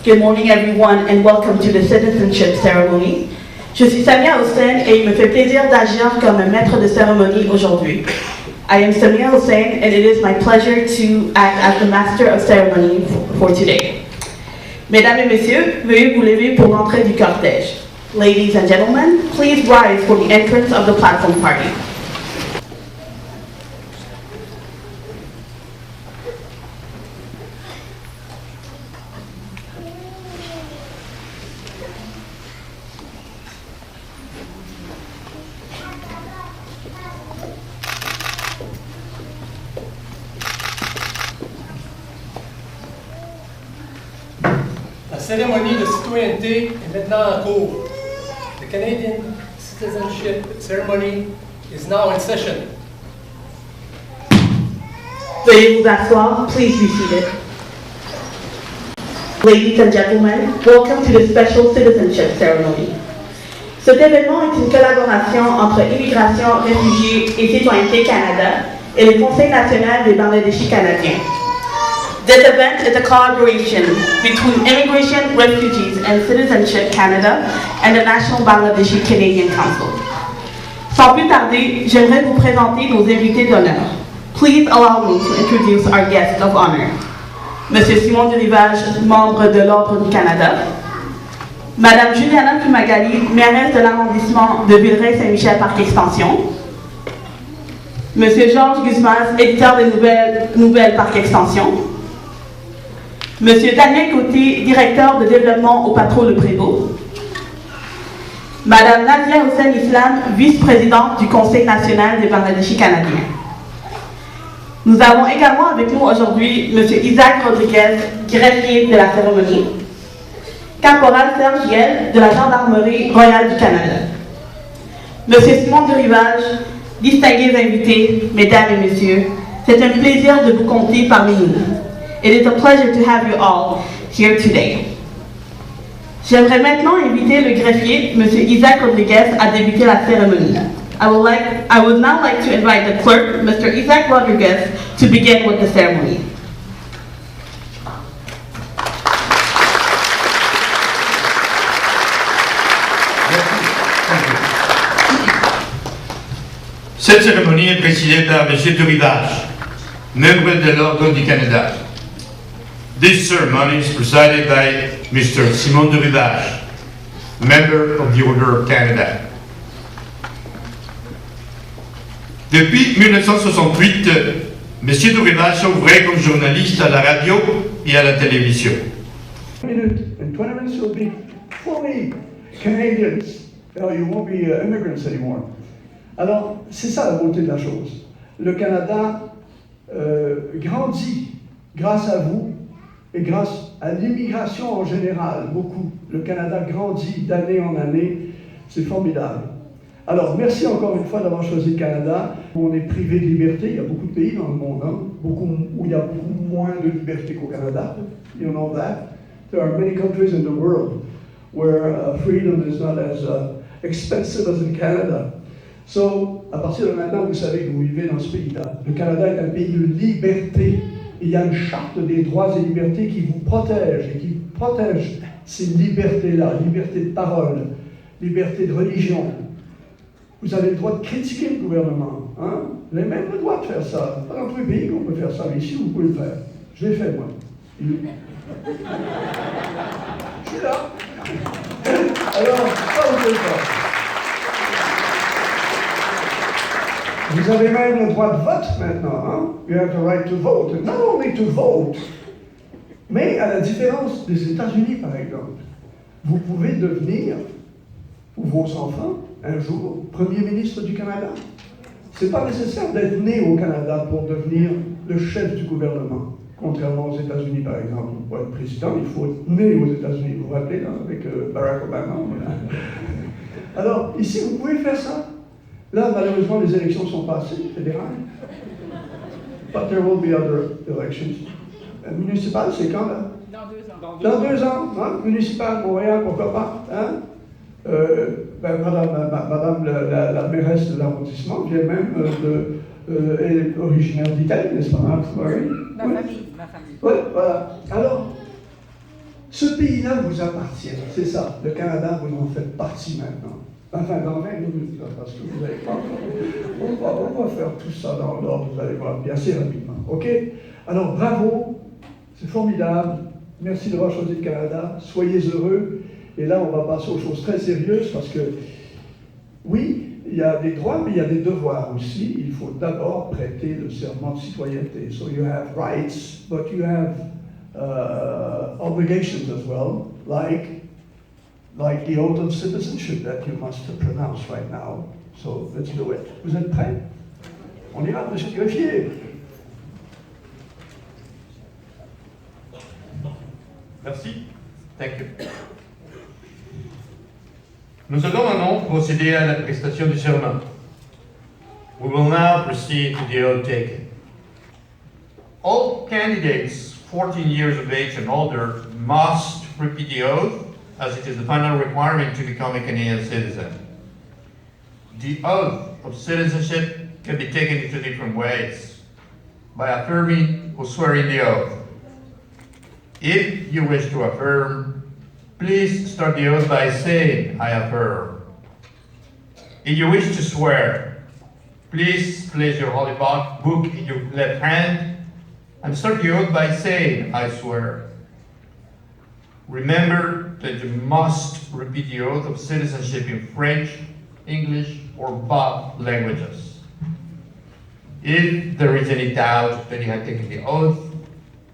Good morning everyone and welcome to the citizenship ceremony. Je suis Samia Hussein et il me fait plaisir d'agir comme maître de cérémonie aujourd'hui. I am Samia Hussein and it is my pleasure to act as the master of ceremony for today. Mesdames et messieurs, veuillez vous lever pour l'entrée du cortège. Ladies and gentlemen, please rise for the entrance of the platform party. La cérémonie de citoyenneté est maintenant en cours. The Canadian Citizenship Ceremony is now in session. Veuillez vous asseoir, please be seated. Ladies and gentlemen, welcome to the special citizenship ceremony. Cet événement est une collaboration entre Immigration, Réfugiés et Citoyenneté Canada et le Conseil national des Bangladeshis canadiens. This event is a collaboration between Immigration, Refugees and Citizenship Canada and the National Bangladeshi Canadian Council. Sans plus tarder, j'aimerais vous présenter nos invités d'honneur. Please allow me to introduce our guests of honor. Monsieur Simon Durivage, membre de l'Ordre du Canada. Madame Juliana Fumagalli, mairesse de l'arrondissement de Villeray-Saint-Michel Parc Extension. Monsieur Georges Guzmaz, éditeur de Nouvelles Parc Extension. Monsieur Daniel Côté, directeur de développement au Patro Le Prévost. Madame Nadia Hussein Islam, vice-présidente du Conseil national des Bangladeshis canadiens. Nous avons également avec nous aujourd'hui Monsieur Isaac Rodriguez, greffier de la cérémonie. Caporal Serge Giel, de la Gendarmerie royale du Canada. Monsieur Simon Durivage, distingués invités, mesdames et messieurs, c'est un plaisir de vous compter parmi nous. It is a pleasure to have you all here today. J'aimerais maintenant inviter le greffier, M. Isaac Rodriguez, à débuter la cérémonie. I would now like to invite the clerk, Mr. Isaac Rodriguez, to begin with the ceremony. Cette cérémonie est présidée par M. Durivage, membre de l'Ordre du Canada. This ceremony is presided by Mr. Simon Durivage, member of the Order of Canada. Depuis 1968, M. Durivage œuvrait comme journaliste à la radio et à la télévision. In 20 minutes you'll be fully Canadians. You won't be immigrants anymore. Alors, c'est ça la beauté de la chose. Le Canada grandit grâce à vous et grâce à l'immigration en général, beaucoup. Le Canada grandit d'année en année, c'est formidable. Alors, merci encore une fois d'avoir choisi le Canada. On est privé de liberté, il y a beaucoup de pays dans le monde, hein, où il y a beaucoup moins de liberté qu'au Canada. You know that? There are many countries in the world where freedom is not as expensive as in Canada. So, à partir de maintenant, vous savez que vous vivez dans ce pays-là. Le Canada est un pays de liberté. Il y a une charte des droits et libertés qui vous protège et qui protège ces libertés-là, liberté de parole, liberté de religion. Vous avez le droit de critiquer le gouvernement. Hein? Vous avez même le droit de faire ça. Pas dans tous les pays qu'on peut faire ça, mais ici, vous pouvez le faire. Je l'ai fait, moi. Je suis là. Alors, ça, vous pouvez le faire. Vous avez même le droit de vote maintenant, hein? You have the right to vote. And not only to vote, mais à la différence des États-Unis, par exemple, vous pouvez devenir, ou vos enfants, un jour, Premier ministre du Canada. C'est pas nécessaire d'être né au Canada pour devenir le chef du gouvernement. Contrairement aux États-Unis, par exemple, pour être président, il faut être né aux États-Unis. Vous vous rappelez, là, avec Barack Obama. Alors, ici, vous pouvez faire ça. Là, malheureusement, les élections sont passées, fédérales. But there will be other elections. Municipal, c'est quand, là? Dans 2 ans. Hein? Municipal, Montréal, pourquoi pas? Hein? Madame la mairesse de l'arrondissement vient même est originaire d'Italie, n'est-ce pas? Hein? Ma famille. Oui, voilà. Alors, Ce pays-là vous appartient, c'est ça. Le Canada, vous en faites partie maintenant. Enfin, dans 20 minutes, là, parce que vous n'allez pas. On va faire tout ça dans l'ordre, vous allez voir, bien assez rapidement. OK? Alors, bravo, c'est formidable. Merci d'avoir choisi le Canada. Soyez heureux. Et là, on va passer aux choses très sérieuses parce que, oui, il y a des droits, mais il y a des devoirs aussi. Il faut d'abord prêter le serment de citoyenneté. So you have rights, but you have obligations as well, like the oath of citizenship that you must pronounce right now. So let's do it. Vous êtes prêts? On y va, monsieur le greffier. Merci. Thank you. Nous allons maintenant procéder à la prestation du serment. We will now proceed to the oath taking. All candidates 14 years of age and older must repeat the oath, as it is the final requirement to become a Canadian citizen. The oath of citizenship can be taken in two different ways: by affirming or swearing the oath. If you wish to affirm, please start the oath by saying, "I affirm." If you wish to swear, please place your holy book in your left hand and start the oath by saying, "I swear." Remember that you must repeat the oath of citizenship in French, English, or both languages. If there is any doubt that you have taken the oath,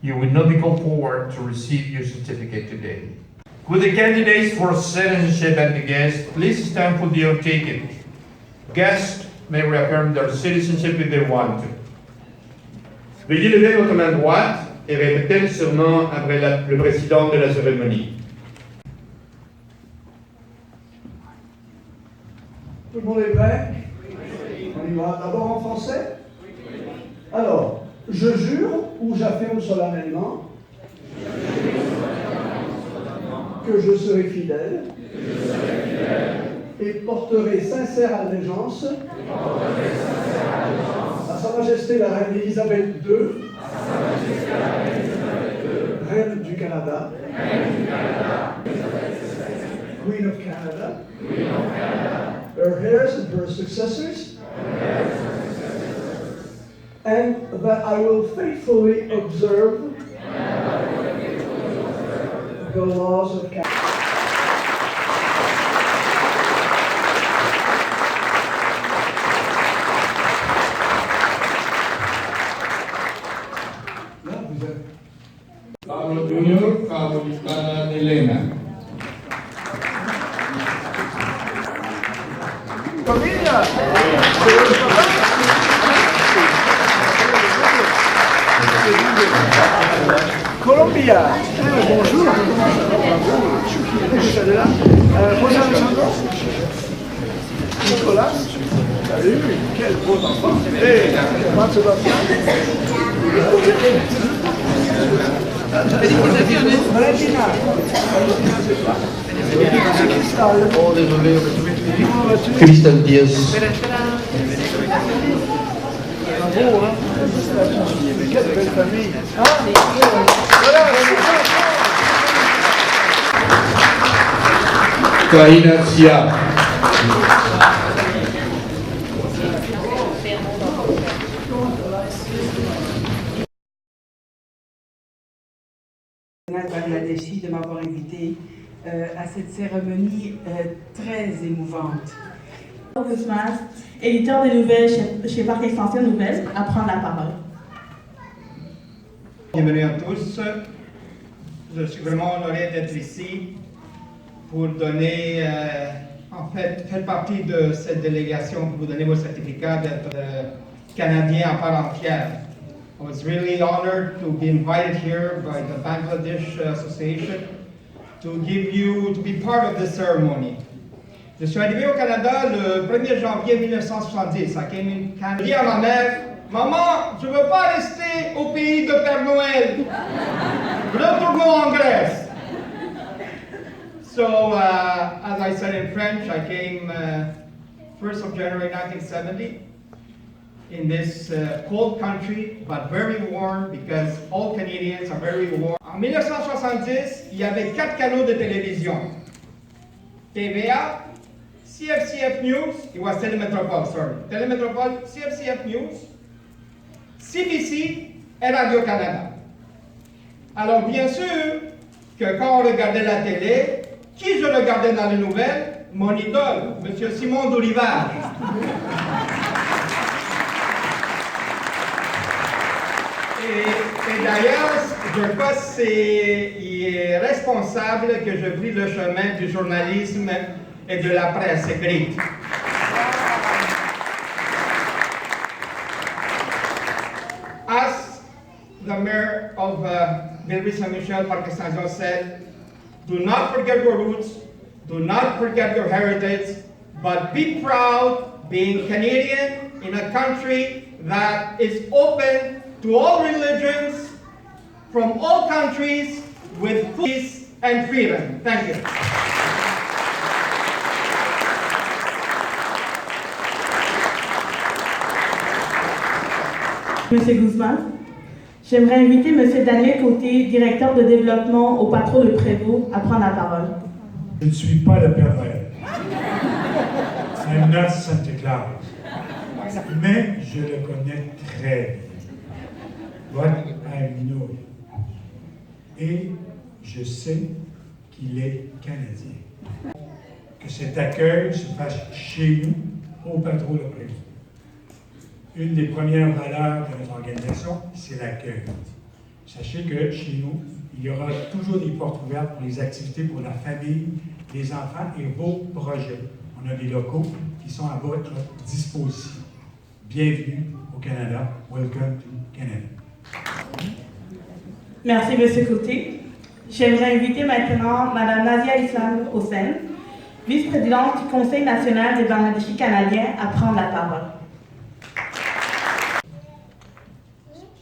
you will not be called forward to receive your certificate today. Could the candidates for citizenship and the guests please stand for the oath taken? Guests may reaffirm their citizenship if they want to. Veuillez lever votre main droite et répéter le serment après le président de la cérémonie. Tout le monde est prêt? On y va d'abord en français? Alors, je jure ou j'affirme solennellement que je serai fidèle et porterai sincère allégeance à Sa Majesté la Reine Élisabeth II, Reine du Canada, Queen of Canada, her heirs and her successors, and that I will faithfully observe the laws of Canada. Pablo Junior, Favorita de Elena. Colombia. Bonjour. José Alejandro. Nicolas. Salut. Quel beau enfant. Hey, Juan Sebastián. Valentina. Cristal Diaz. Bravo, hein. Mais quelle belle famille. Karina Sia. Bangladeshi de m'avoir invité à cette cérémonie très émouvante. Guzman, éditeur des nouvelles chez Parc Extension Nouvelles, à prendre la parole. Bienvenue à tous. Je suis vraiment honoré d'être ici pour donner, faire partie de cette délégation pour vous donner vos certificats d'être Canadien à part entière. I was really honored to be invited here by the Bangladesh Association to be part of this ceremony. Je suis arrivé au Canada le 1er janvier 1970. I came in Canada. J'ai dit à ma mère, maman, je ne veux pas rester au pays de Père Noël. Retournons en Grèce. So, as I said in French, I came 1st of January 1970. in this cold country, but very warm because all Canadians are very warm. En 1970, il y avait 4 canaux de télévision. TVA, CFCF News, it was Telemetropole, sorry. Telemetropole, CFCF News, CBC et Radio-Canada. Alors bien sûr que quand on regardait la télé, qui je regardais dans les nouvelles? Mon idole, M. Simon d'Olivar. Et d'ailleurs, je pense qu'il est responsable que je pris le chemin du journalisme et de la presse écrite. As the mayor of Ville-Saint-Michel, Parc Extension said, do not forget your roots, do not forget your heritage, but be proud being Canadian in a country that is open to all religions, from all countries, with peace and freedom. Thank you. Monsieur Guzman, j'aimerais inviter Monsieur Daniel Côté, directeur de développement au Patro de Prévost, à prendre la parole. Je ne suis pas le Père Noël. I'm not Santa Claus. Mais je le connais très bien. But I know him. Et je sais qu'il est Canadien. Que cet accueil se fasse chez nous, au Patro de Prévost. Une des premières valeurs de notre organisation, c'est l'accueil. Sachez que chez nous, il y aura toujours des portes ouvertes pour les activités pour la famille, les enfants et vos projets. On a des locaux qui sont à votre disposition. Bienvenue au Canada. Welcome to Canada. Merci, M. Côté. J'aimerais inviter maintenant Mme Nazia Islam Hossein, vice-présidente du Conseil national des Bangladeshis canadiens, à prendre la parole.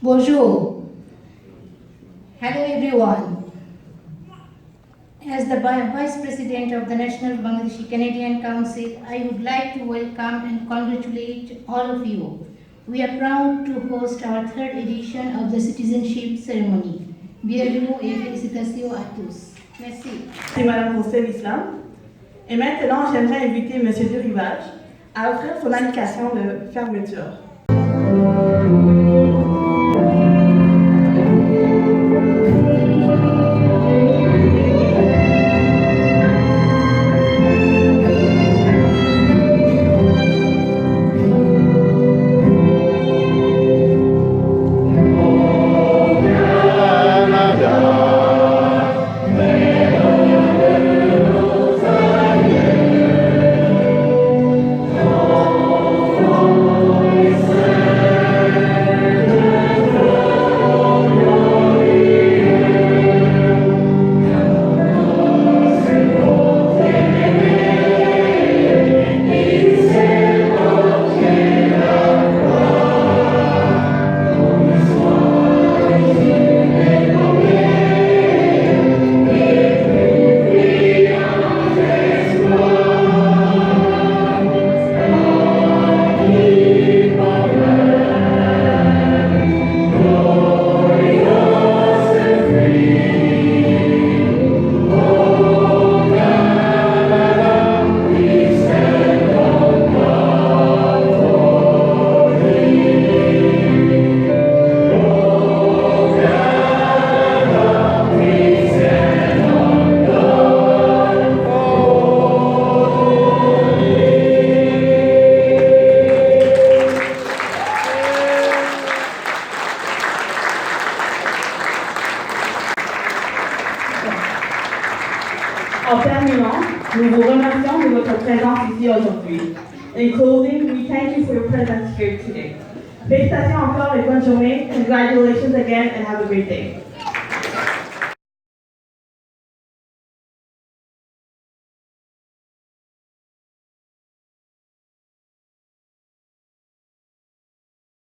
Bonjour. Hello everyone. As the Vice President of the National Bangladeshi Canadian Council, I would like to welcome and congratulate all of you. We are proud to host our third edition of the citizenship ceremony. Bienvenue et félicitations à tous. Merci. C'est Mme Hossein Islam. Et maintenant, j'aimerais inviter M. Durivage à offrir son indication de fermeture. En terminant, nous vous remercions de votre présence ici aujourd'hui. In closing, we thank you for your presence here today. Félicitations encore et bonne journée. Congratulations again and have a great day.